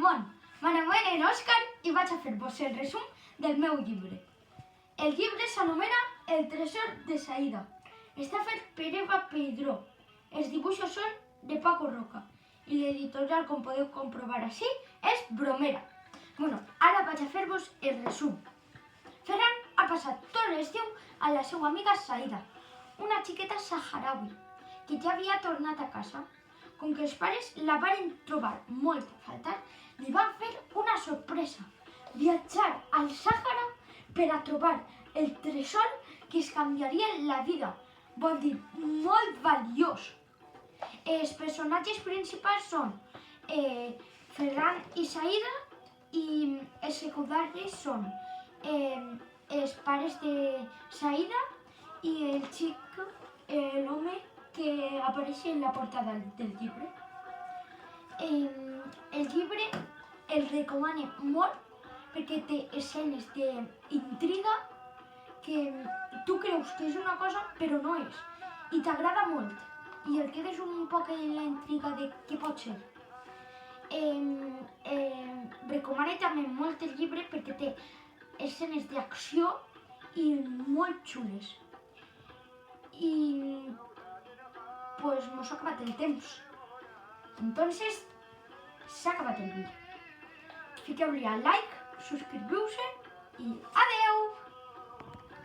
món! M'anomeno Òscar i vaig a fer-vos el resum del meu llibre. El llibre s'anomena El tresor de Saïda. Està fet per Eva Peidró. Els dibuixos són de Paco Roca i l'editorial, com podeu comprovar així, és Bromera. Ara vaig a fer-vos el resum. Ferran ha passat tot l'estiu amb la seva amiga Saïda, una xiqueta saharaui, que ja havia tornat a casa. Com que els pares la varen trobar molt a faltar, li van fer una sorpresa: viatjar al Sàhara per a trobar el tresor que es canviaria la vida. Vol dir, molt valiós. Els personatges principals són Ferran i Saïda, i els secundaris són els pares de Saïda i el xic, l'home que apareix en la portada del llibre. El llibre el recomano molt perquè té escenes d'intriga que tu creus que és una cosa però no és, i t'agrada molt i el quedes un poc en la intriga de què pot ser. Recomano també molt el llibre perquè té escenes d'acció i molt xules. I pues no s'ha acabat el temps. Entonces, s'ha acabat el vídeo. Fiqueu-li al like, subscriviu-se i adeu!